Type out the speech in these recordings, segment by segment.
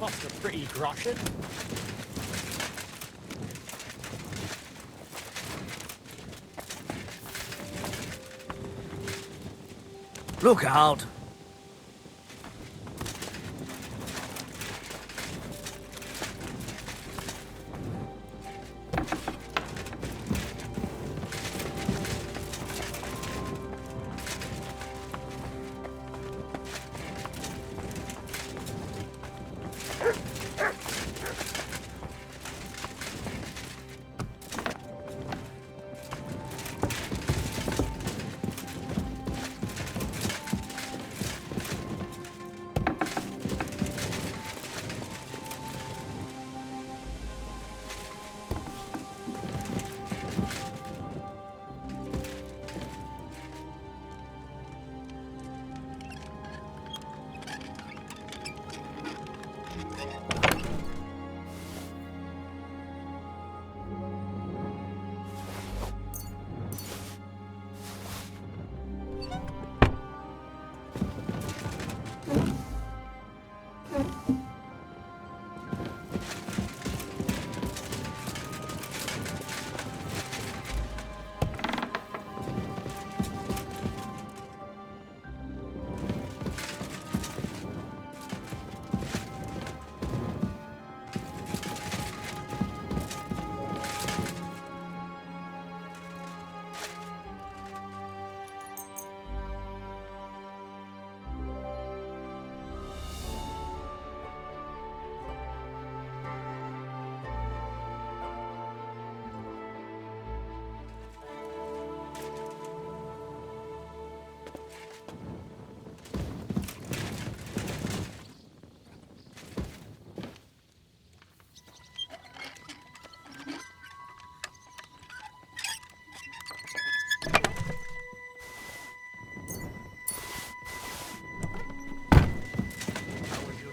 cost a pretty groschen. Look out!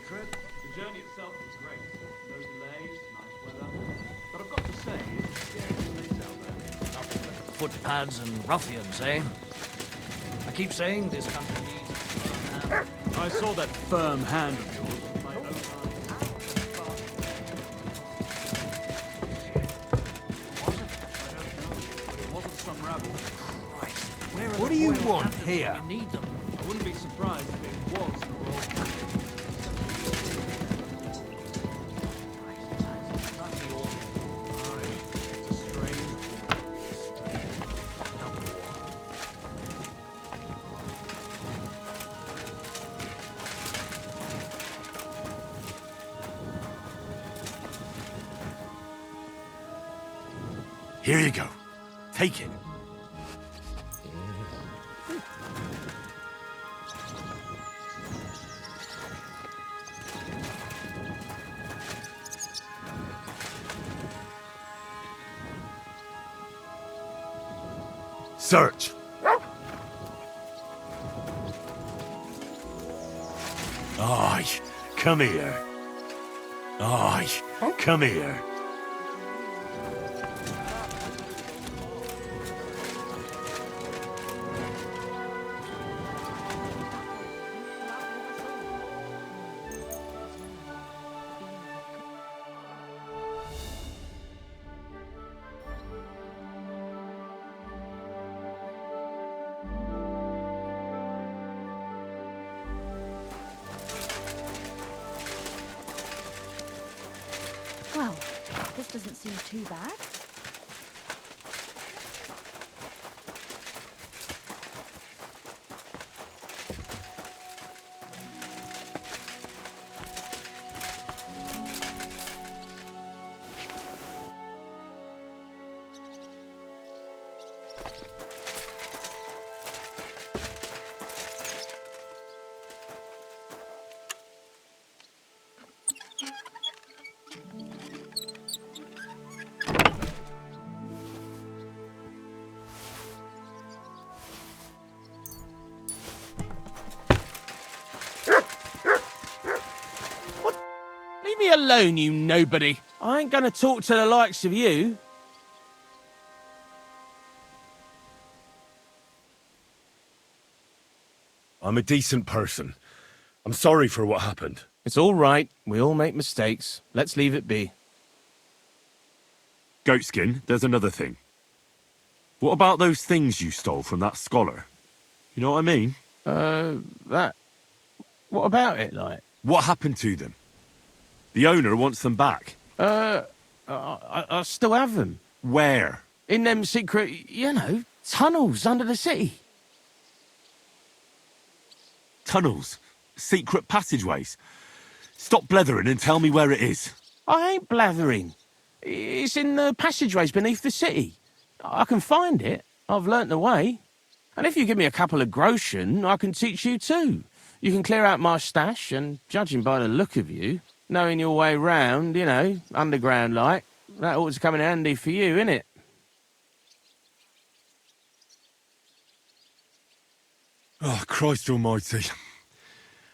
The journey itself was great. No delays, nice weather. But I've got to say, it's scary place out there. Footpads and ruffians, eh? I keep saying this country needs... I saw that firm hand of yours with my own eyes. It wasn't some rabble. What do you want here? You need them. I wouldn't be surprised if it was an oil package. It's a strange Here you go. Take it. Search. Aye, come here. Aye, come here. Well, this doesn't seem too bad. Leave me alone, you nobody. I ain't gonna talk to the likes of you. I'm a decent person. I'm sorry for what happened. It's all right. We all make mistakes. Let's leave it be. Goatskin, there's another thing. What about those things you stole from that scholar? You know what I mean? That... What about it, like? What happened to them? The owner wants them back. I still have them. Where? In them secret, tunnels under the city. Tunnels? Secret passageways? Stop blethering and tell me where it is. I ain't blathering. It's in the passageways beneath the city. I can find it. I've learnt the way. And if you give me a couple of groschen, I can teach you too. You can clear out my stash, and judging by the look of you, knowing your way round, underground like, that ought to come in handy for you, innit? Oh, Christ almighty.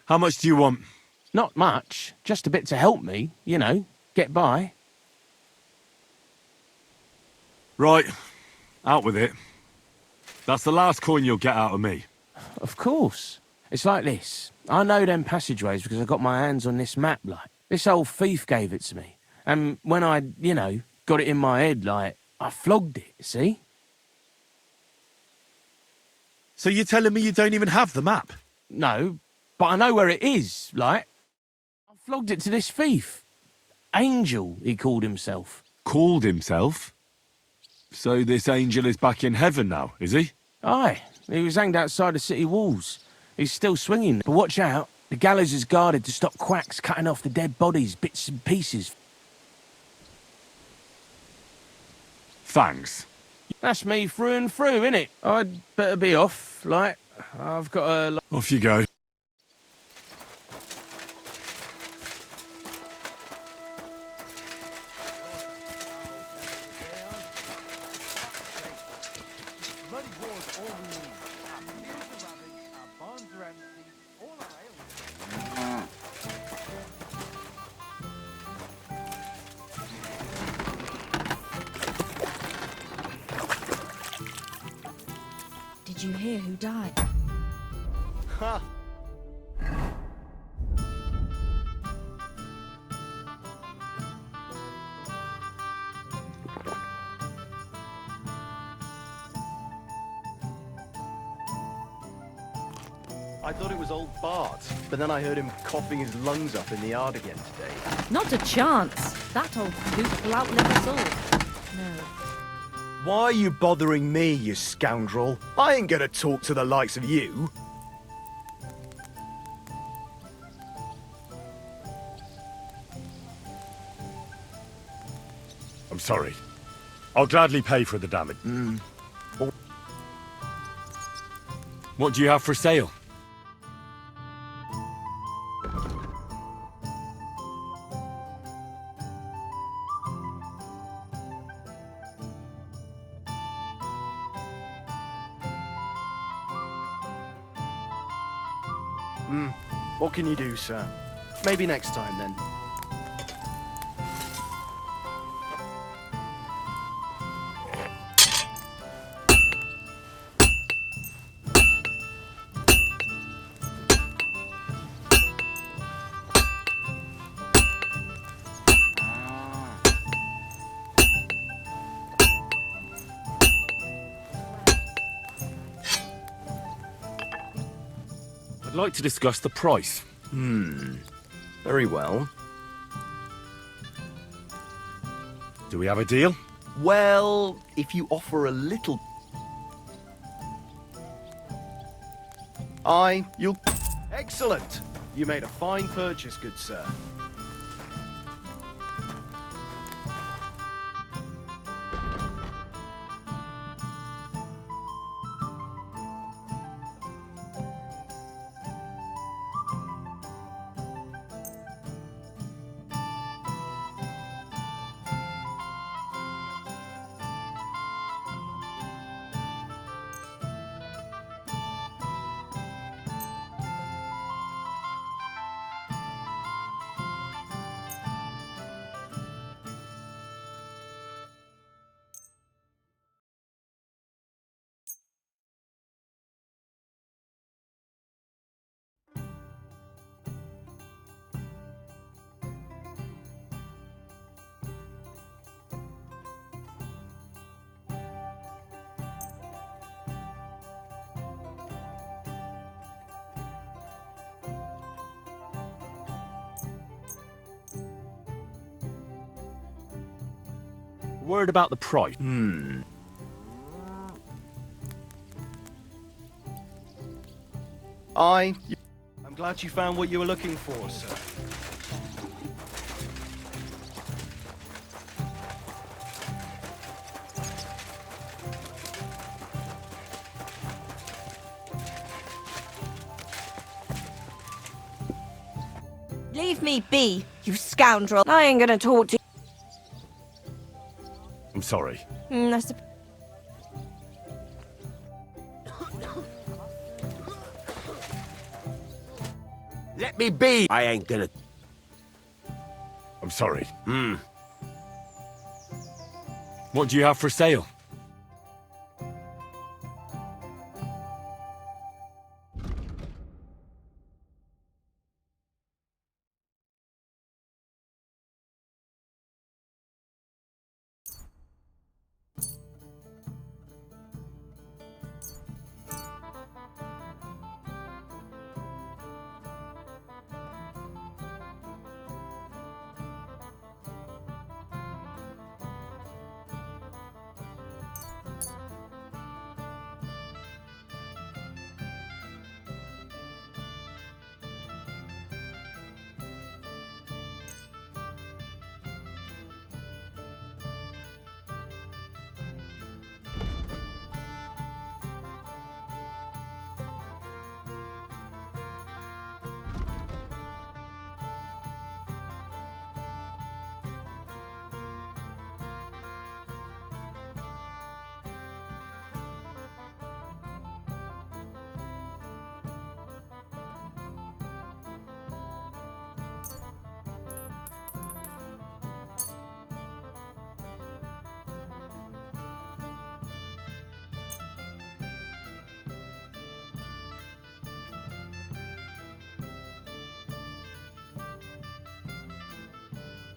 How much do you want? Not much, just a bit to help me, get by. Right, out with it. That's the last coin you'll get out of me. Of course. It's like this. I know them passageways because I got my hands on this map, like. This old thief gave it to me. And when I, got it in my head, like, I flogged it, see? So you're telling me you don't even have the map? No, but I know where it is, like. I flogged it to this thief. Angel, he called himself. Called himself? So this angel is back in heaven now, is he? Aye, he was hanged outside the city walls. He's still swinging, but watch out. The gallows is guarded to stop quacks cutting off the dead bodies, bits and pieces. Thanks. That's me through and through, innit? I'd better be off, like. I've got a... Off you go. Did you hear who died? Ha! I thought it was old Bart, but then I heard him coughing his lungs up in the yard again today. Not a chance. That old goose will outlive us all. No. Why are you bothering me, you scoundrel? I ain't gonna talk to the likes of you. I'm sorry. I'll gladly pay for the damage. What do you have for sale? What can you do, sir? Maybe next time, then. I'd like to discuss the price. Very well. Do we have a deal? Well, if you offer a little... you'll... Excellent! You made a fine purchase, good sir. Word about the price. I'm glad you found what you were looking for, sir. Leave me be, you scoundrel. I ain't gonna talk to I'm sorry. you. I supp- Let me be. I ain't gonna. I'm sorry. What do you have for sale?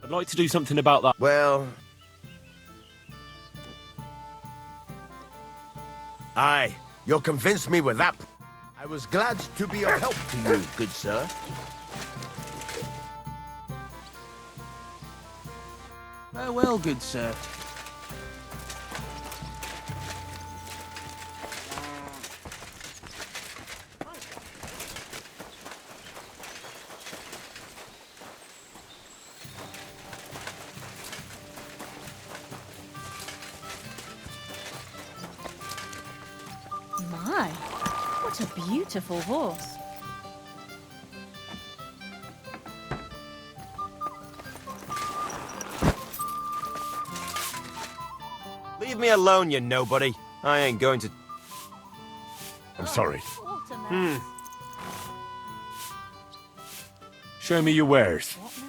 I'd like to do something about that. Well. Aye, you'll convince me with that. I was glad to be of help to you, good sir. Farewell, good sir. My, what a beautiful horse. Leave me alone, you nobody. I ain't going to. I'm sorry. What a mess. Show me your wares. What now?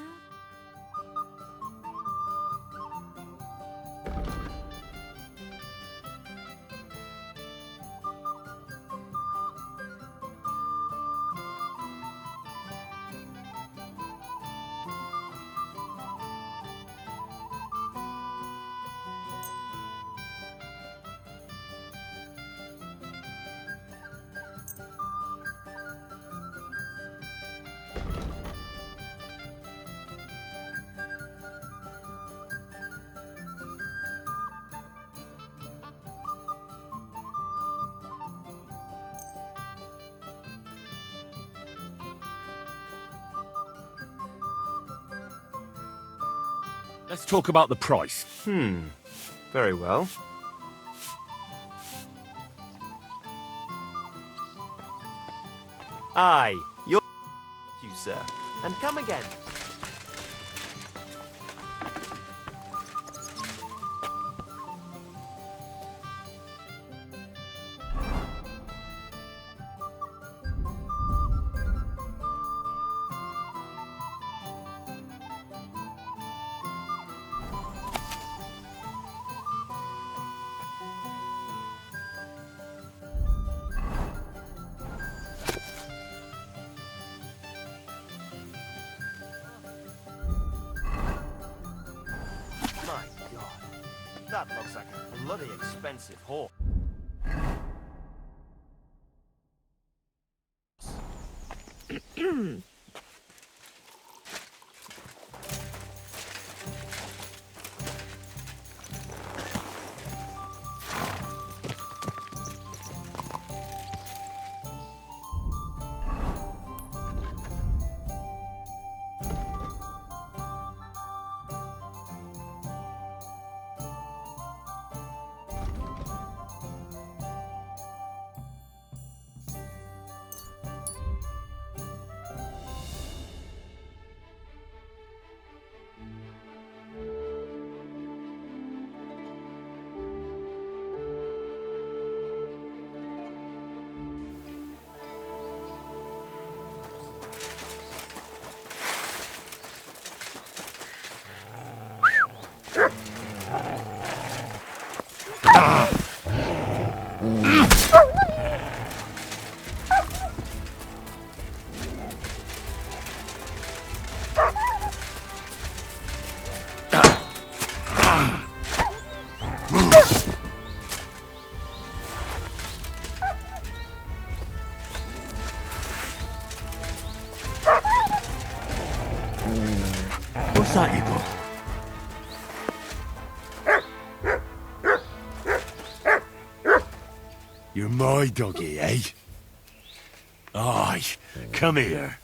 Let's talk about the price. Very well. Aye, you're you, sir. And come again. My God, that looks like a bloody expensive horse. What's that you got? You're my doggy, eh? Aye, come here.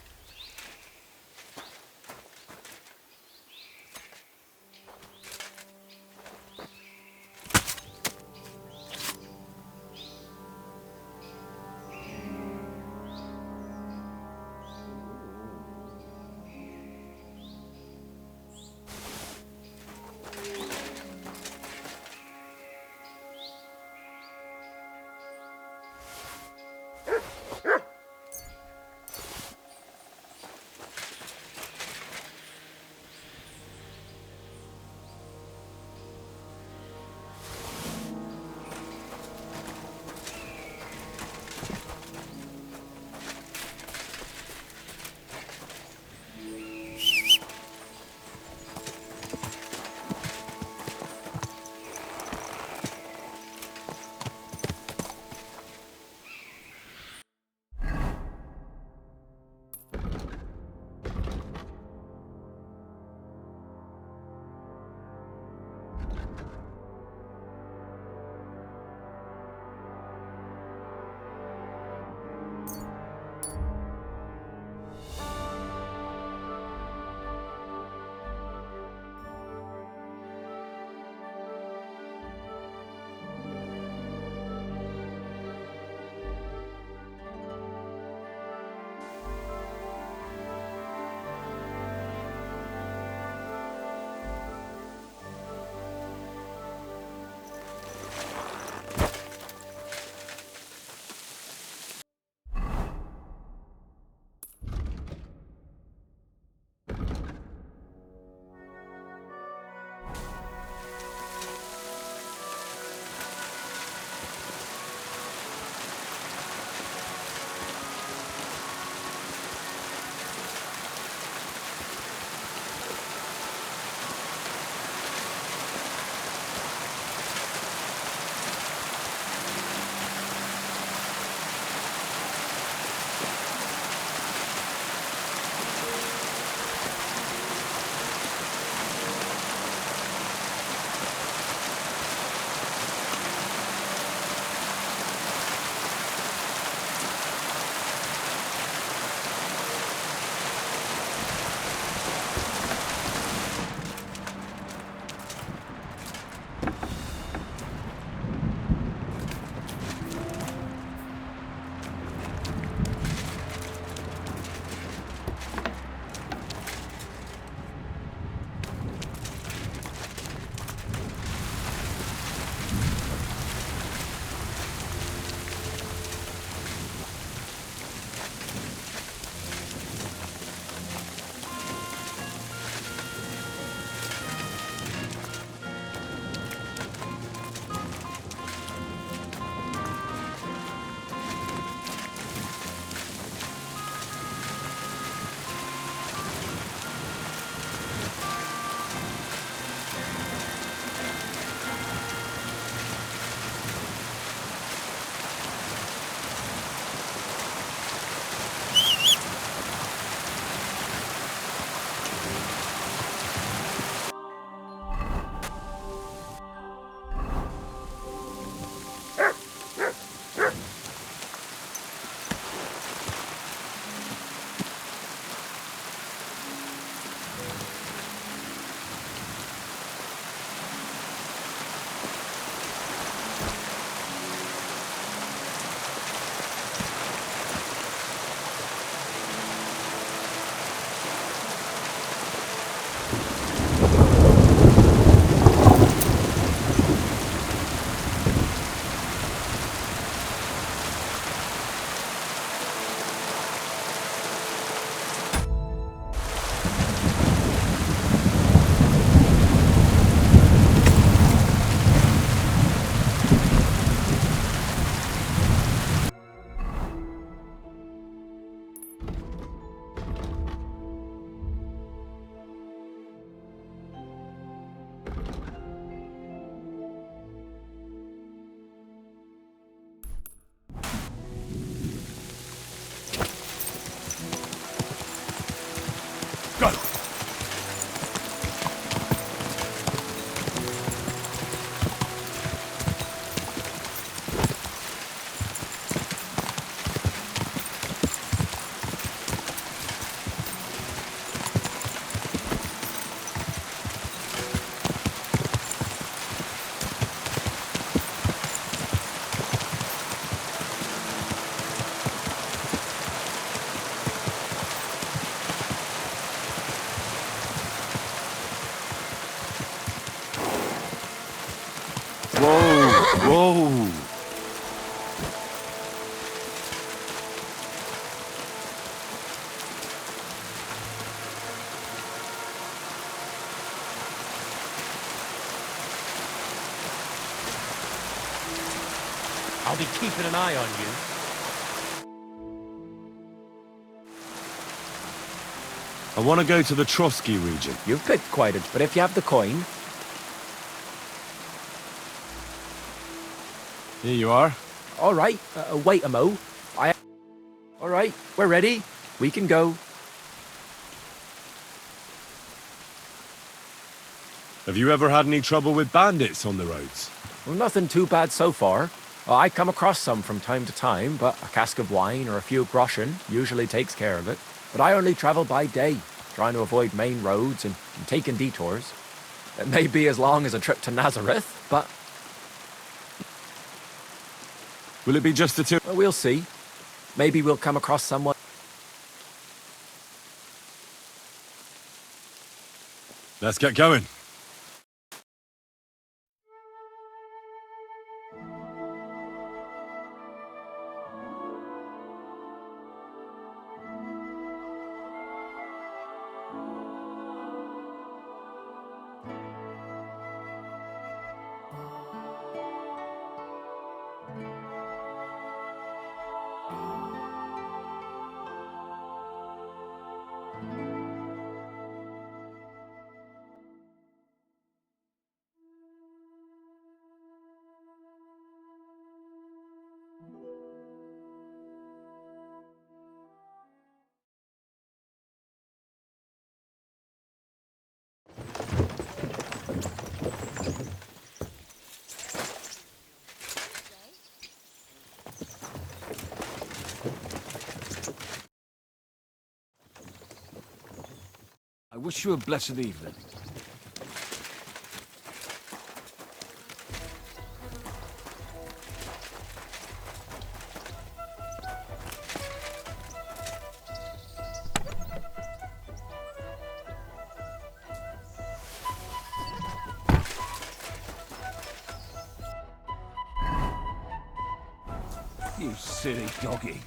Whoa, whoa. I'll be keeping an eye on you. I want to go to the Trotsky region. You've picked quite it, but if you have the coin... Here you are. All right, wait a mo. All right, we're ready. We can go. Have you ever had any trouble with bandits on the roads? Well, nothing too bad so far. I come across some from time to time, but a cask of wine or a few groschen usually takes care of it. But I only travel by day, trying to avoid main roads and taking detours. It may be as long as a trip to Nazareth, but Will it be just the two? well, we'll see. Maybe we'll come across someone. Let's get going. I wish you a blessed evening. You silly doggy.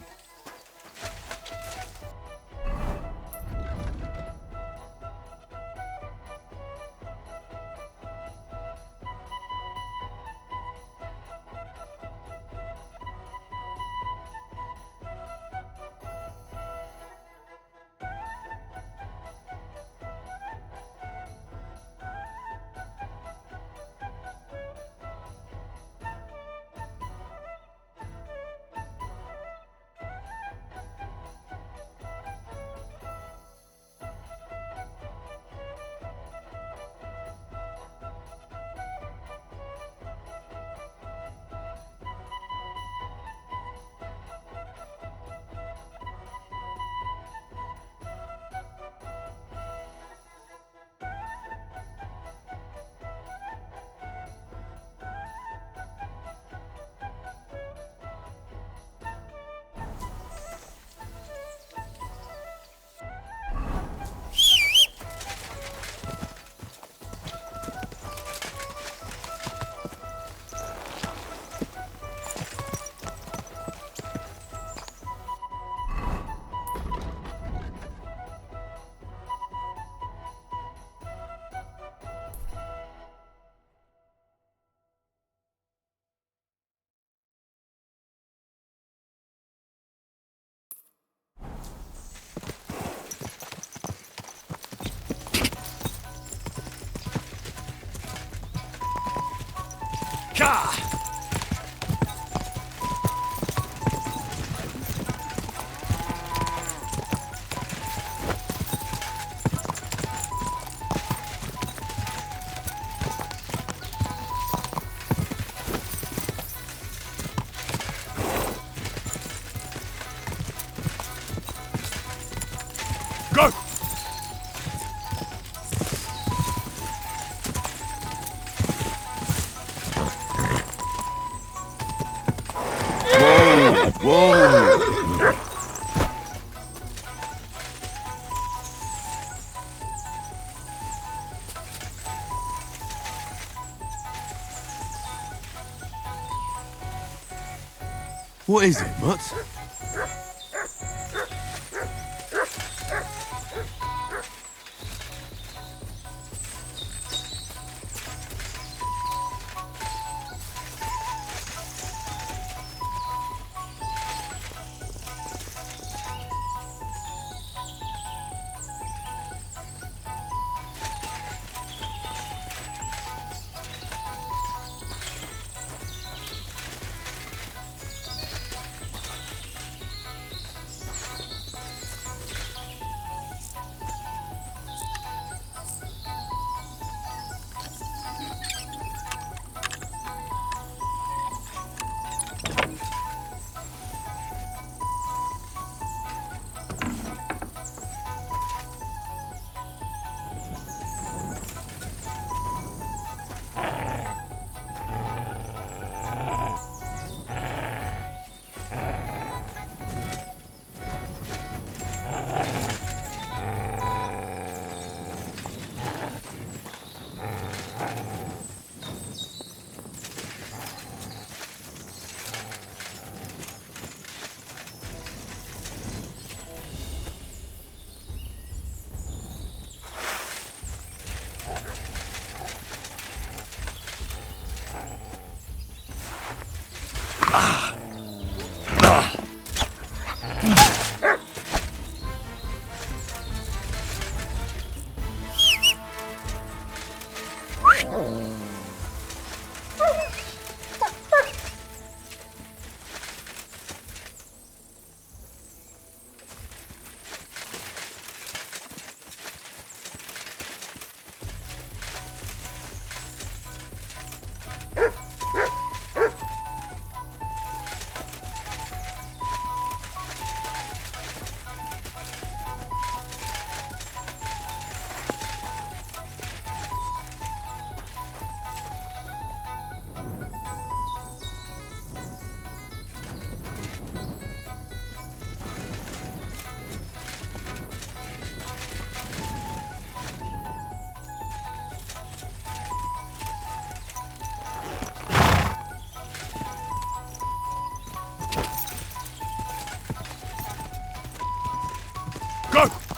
Go! Whoa! What is it, Mutt? Go!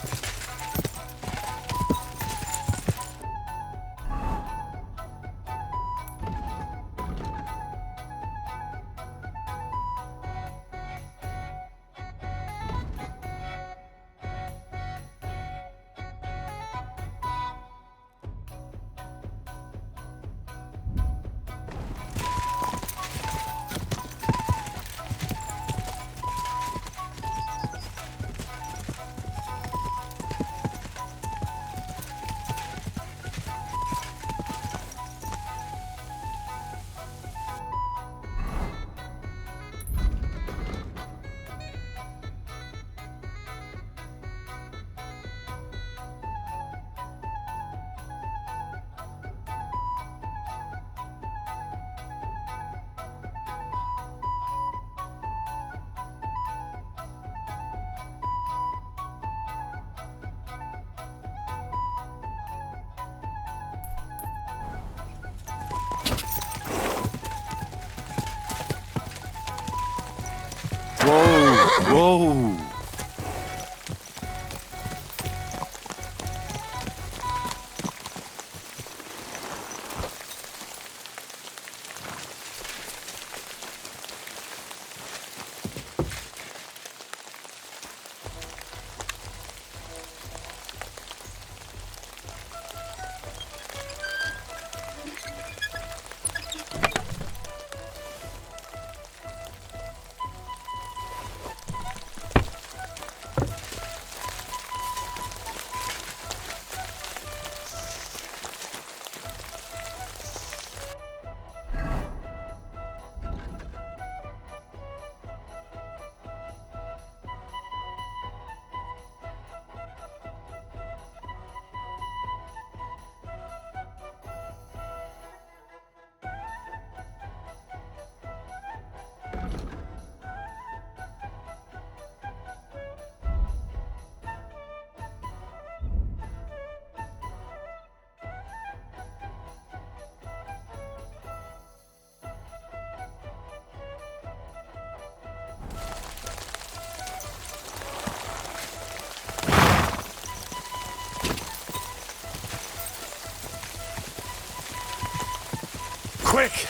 Whoa! Whoa! Quick!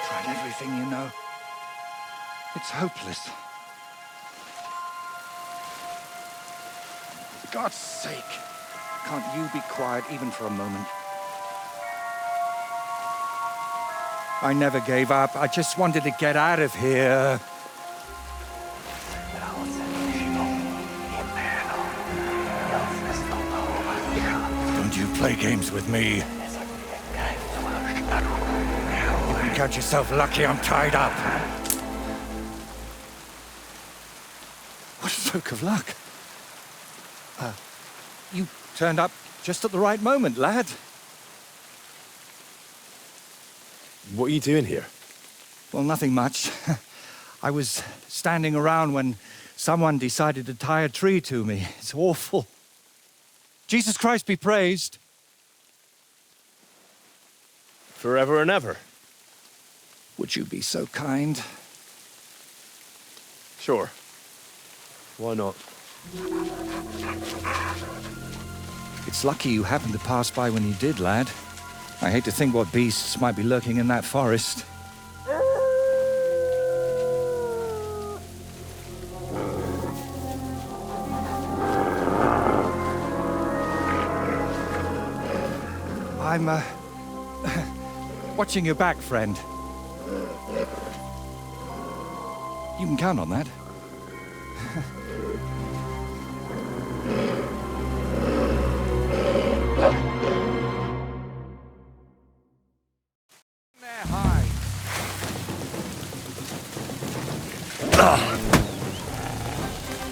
Tried everything, you know. It's hopeless. For God's sake, can't you be quiet even for a moment? I never gave up. I just wanted to get out of here. Don't you play games with me. You can count yourself lucky I'm tied up. What a stroke of luck. You turned up just at the right moment, lad. What are you doing here? Well, nothing much. I was standing around when someone decided to tie a tree to me. It's awful. Jesus Christ be praised. Forever and ever? Would you be so kind? Sure. Why not? It's lucky you happened to pass by when you did, lad. I hate to think what beasts might be lurking in that forest. I'm, watching your back, friend. You can count on that.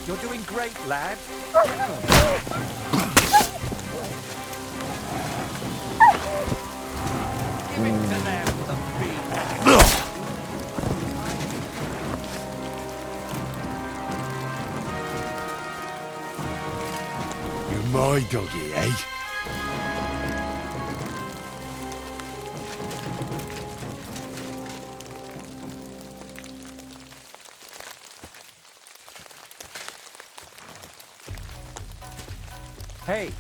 You're doing great, lad. Give it to them, the beast. You're my doggy, eh? Hey,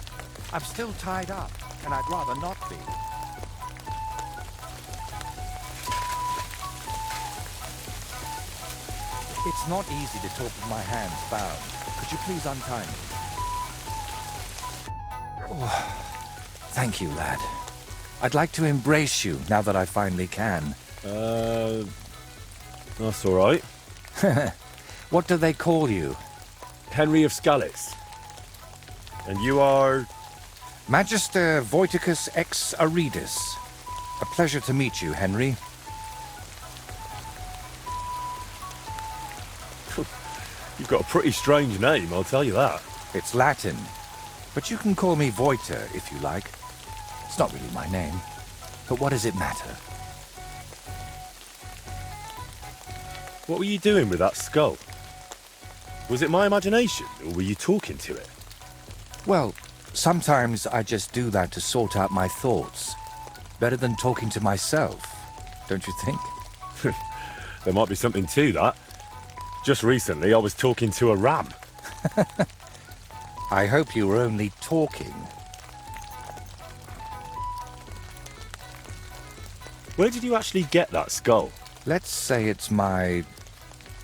I'm still tied up, and I'd rather not be. It's not easy to talk with my hands bound. Could you please untie me? Oh, thank you, lad. I'd like to embrace you now that I finally can. That's all right. What do they call you? Henry of Scalitz. And you are... Magister Voiticus ex Aridus. A pleasure to meet you, Henry. You've got a pretty strange name, I'll tell you that. It's Latin, but you can call me Voiter if you like. It's not really my name, but what does it matter? What were you doing with that skull? Was it my imagination, or were you talking to it? Well, sometimes I just do that to sort out my thoughts. Better than talking to myself, don't you think? There might be something to that. Just recently, I was talking to a ram. I hope you were only talking. Where did you actually get that skull? Let's say it's my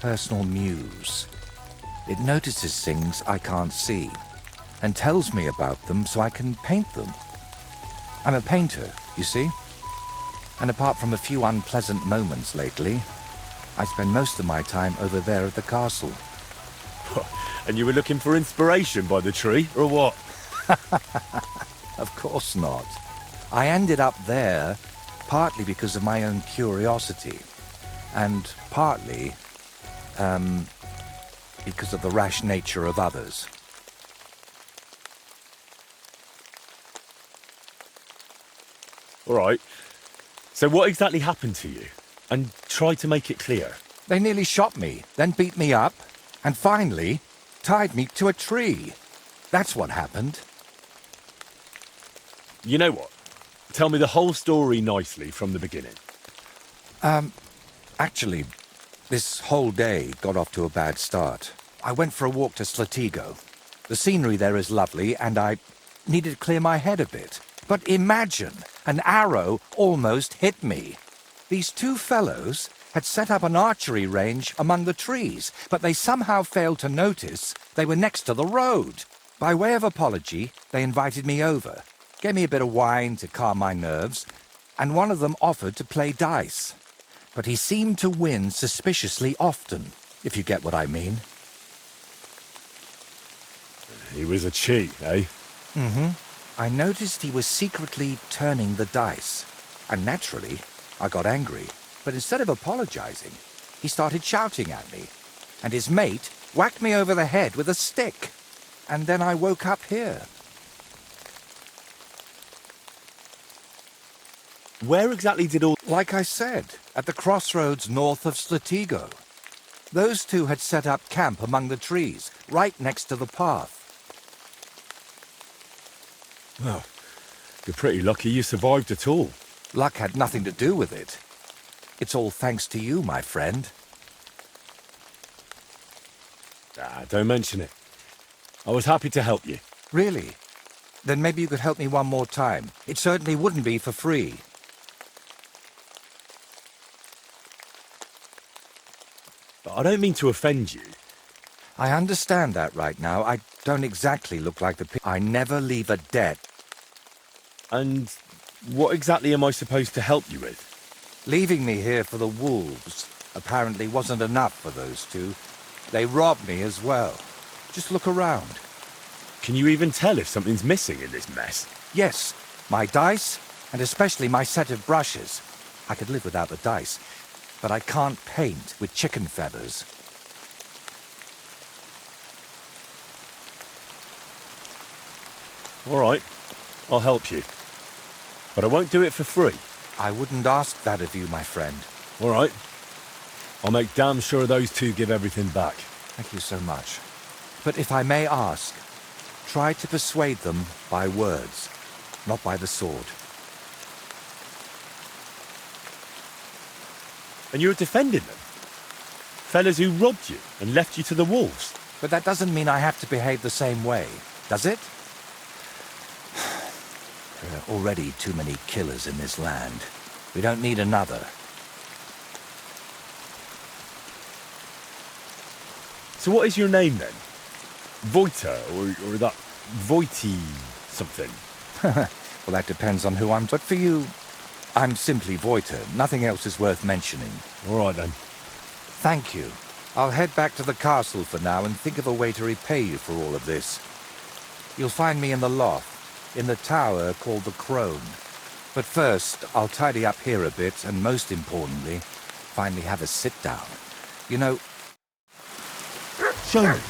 personal muse. It notices things I can't see and tells me about them so I can paint them. I'm a painter, you see? And apart from a few unpleasant moments lately, I spend most of my time over there at the castle. And you were looking for inspiration by the tree, or what? Of course not. I ended up there partly because of my own curiosity, and partly, because of the rash nature of others. All right. So what exactly happened to you? And try to make it clear. They nearly shot me, then beat me up, and finally tied me to a tree. That's what happened. You know what? Tell me the whole story nicely from the beginning. Actually, this whole day got off to a bad start. I went for a walk to Slatigo. The scenery there is lovely, and I needed to clear my head a bit. But imagine, an arrow almost hit me. These two fellows had set up an archery range among the trees, but they somehow failed to notice they were next to the road. By way of apology, they invited me over, gave me a bit of wine to calm my nerves, and one of them offered to play dice. But he seemed to win suspiciously often, if you get what I mean. He was a cheat, eh? Mm-hmm. I noticed he was secretly turning the dice, and naturally, I got angry. But instead of apologizing, he started shouting at me, and his mate whacked me over the head with a stick. And then I woke up here. Where exactly did all... Like I said, at the crossroads north of Slatigo. Those two had set up camp among the trees, right next to the path. Well, you're pretty lucky you survived at all. Luck had nothing to do with it. It's all thanks to you, my friend. Don't mention it. I was happy to help you. Really? Then maybe you could help me one more time. It certainly wouldn't be for free. But I don't mean to offend you. I understand that right now. I don't exactly look like the... I never leave a debt. And what exactly am I supposed to help you with? Leaving me here for the wolves apparently wasn't enough for those two. They robbed me as well. Just look around. Can you even tell if something's missing in this mess? Yes, my dice, and especially my set of brushes. I could live without the dice, but I can't paint with chicken feathers. All right, I'll help you. But I won't do it for free. I wouldn't ask that of you, my friend. All right. I'll make damn sure those two give everything back. Thank you so much. But if I may ask, try to persuade them by words, not by the sword. And you're defending them? Fellas who robbed you and left you to the wolves? But that doesn't mean I have to behave the same way, does it? There are already too many killers in this land. We don't need another. So what is your name then? Voita, or that Voiti something? Well, that depends on who I'm... But for you, I'm simply Voita. Nothing else is worth mentioning. All right then. Thank you. I'll head back to the castle for now and think of a way to repay you for all of this. You'll find me in the loft, in the tower called the Crone. But first, I'll tidy up here a bit, and most importantly, finally have a sit-down. You know... Show me.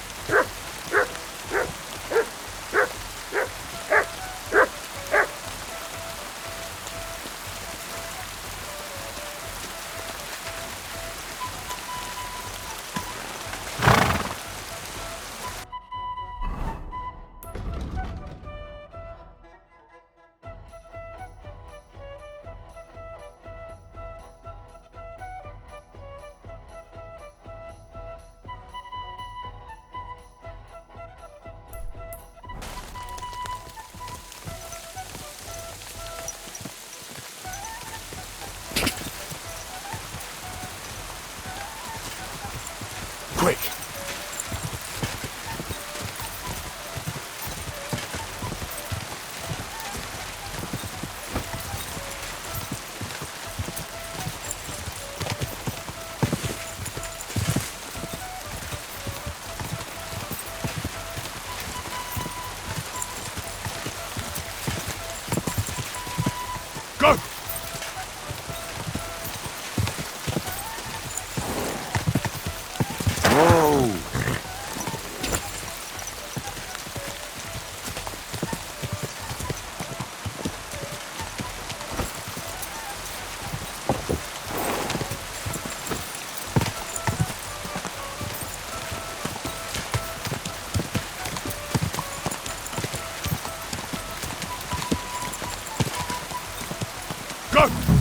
Quick! Go! Whoa!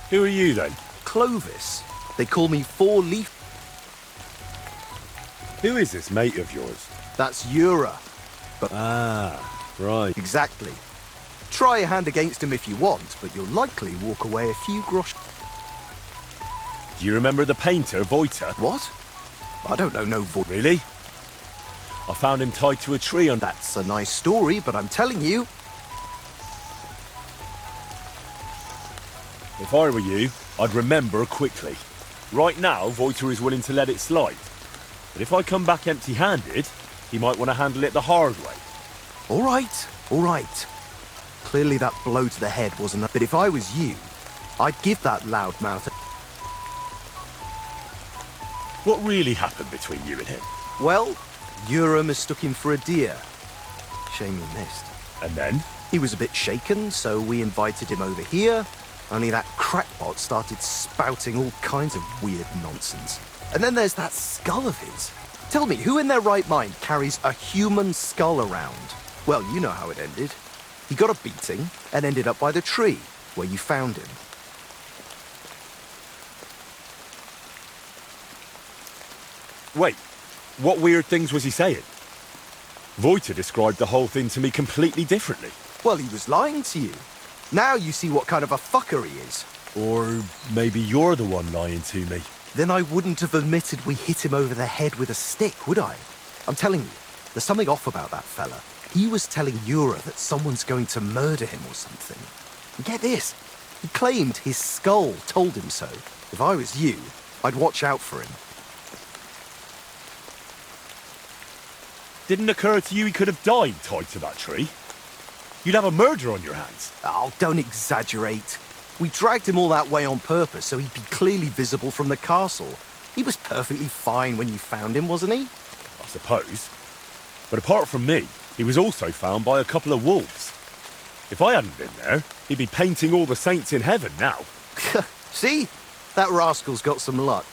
Who are you then? Clovis. They call me Four Leaf. Who is this mate of yours? That's Ura. Ah, right. Exactly. Try a hand against him if you want, but you'll likely walk away a few grosh. Do you remember the painter, Voiter? What? I don't know no vo- Really? I found him tied to a tree on that. That's a nice story, but I'm telling you, If I were you, I'd remember quickly. Right now, Voiter is willing to let it slide. But if I come back empty-handed, he might want to handle it the hard way. all right. Clearly that blow to the head wasn't enough, but if I was you, I'd give that loudmouth a... What really happened between you and him? Well, Ura mistook him for a deer. Shame he missed. And then? He was a bit shaken, so we invited him over here, only that crackpot started spouting all kinds of weird nonsense. And then there's that skull of his. Tell me, who in their right mind carries a human skull around? Well, you know how it ended. He got a beating and ended up by the tree, where you found him. Wait, what weird things was he saying? Voiter described the whole thing to me completely differently. Well, he was lying to you. Now you see what kind of a fucker he is. Or maybe you're the one lying to me. Then I wouldn't have admitted we hit him over the head with a stick, would I? I'm telling you, there's something off about that fella. He was telling Ura that someone's going to murder him or something. And get this, he claimed his skull told him so. If I was you, I'd watch out for him. Didn't occur to you he could have died tied to that tree? You'd have a murder on your hands. Oh, don't exaggerate. We dragged him all that way on purpose so he'd be clearly visible from the castle. He was perfectly fine when you found him, wasn't he? I suppose. But apart from me, he was also found by a couple of wolves. If I hadn't been there, he'd be painting all the saints in heaven now. See? That rascal's got some luck.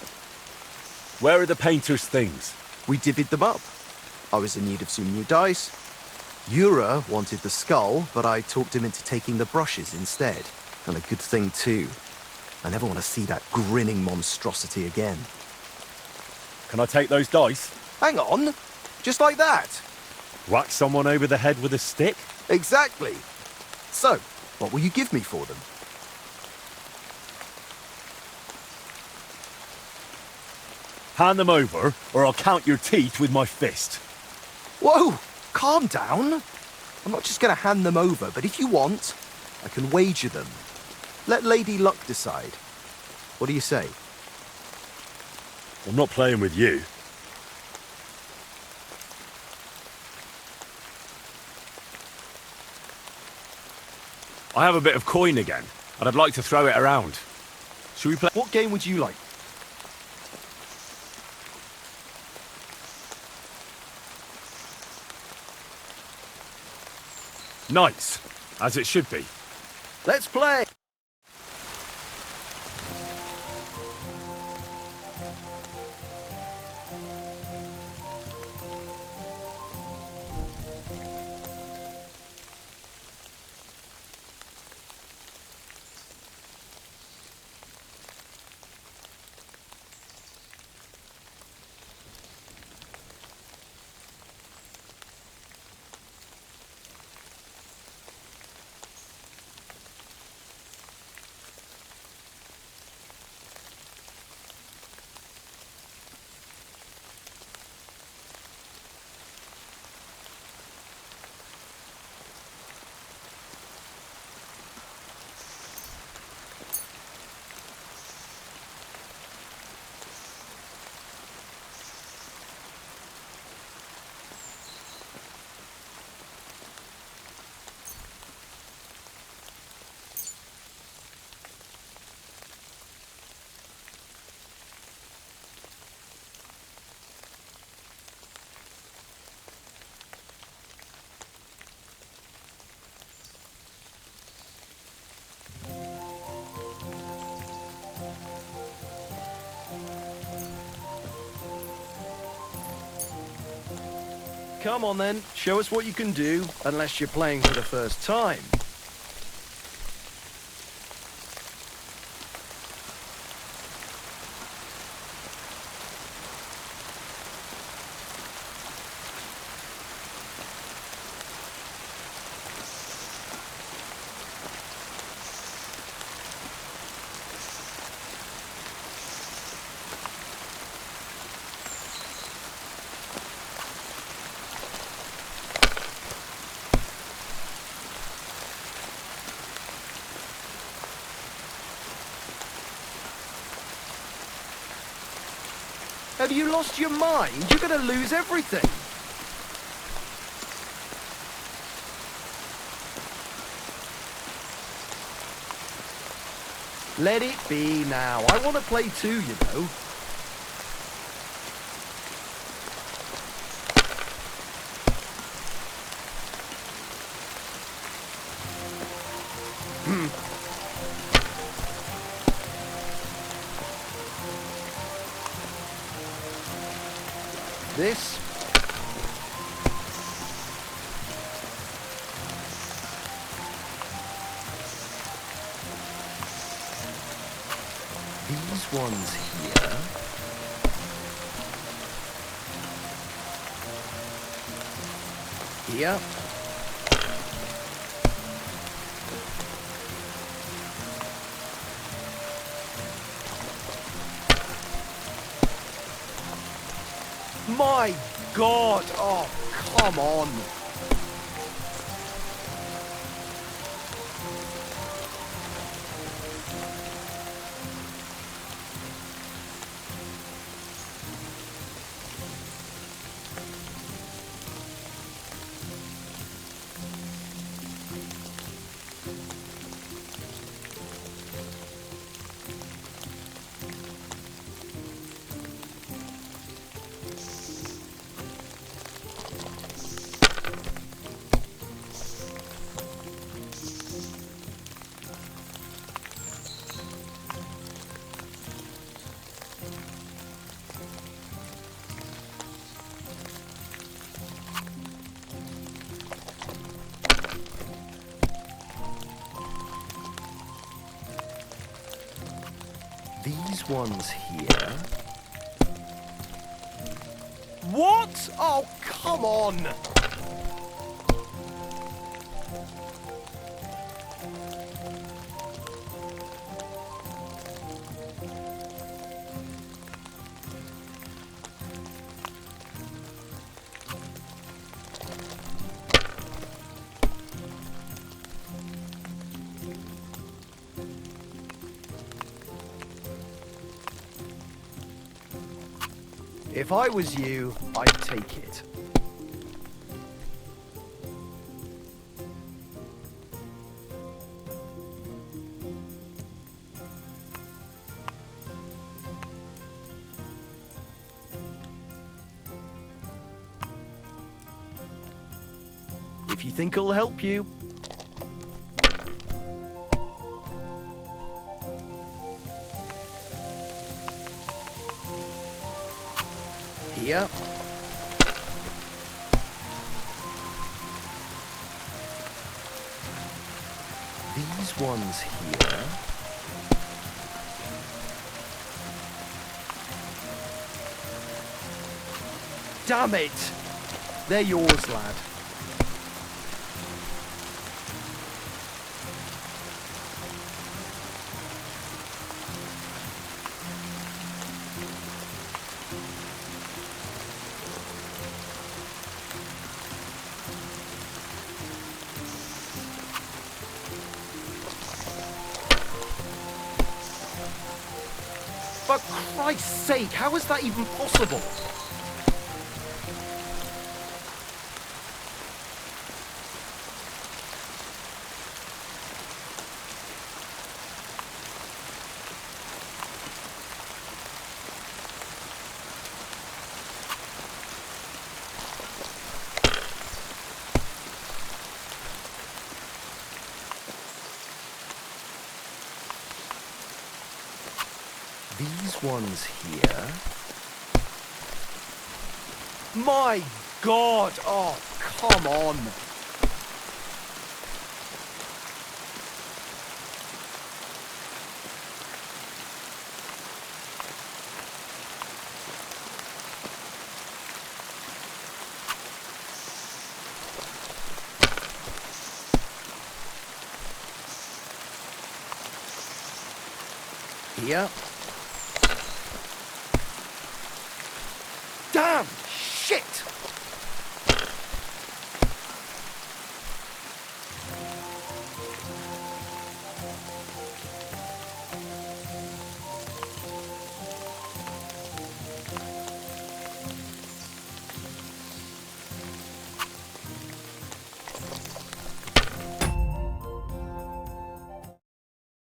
Where are the painter's things? We divvied them up. I was in need of some new dice. Ura wanted the skull, but I talked him into taking the brushes instead. And a good thing, too. I never want to see that grinning monstrosity again. Can I take those dice? Hang on! Just like that! Whack someone over the head with a stick? Exactly! So, what will you give me for them? Hand them over, or I'll count your teeth with my fist. Whoa! Calm down! I'm not just going to hand them over, but if you want, I can wager them. Let Lady Luck decide. What do you say? I'm not playing with you. I have a bit of coin again, and I'd like to throw it around. Should we play? What game would you like? Nice, as it should be. Let's play! Come on then, show us what you can do, unless you're playing for the first time. Have you lost your mind? You're gonna lose everything. Let it be now. I want to play too, you know. This. These ones here. Here. My God! Oh, come on! These ones here. What? Oh, come on! If I was you, I'd take it. If you think it'll help you. Here. These ones here. Damn it! They're yours, lad. For Christ's sake, how is that even possible? These ones here. My God! Oh, come on! Here. Damn! Shit!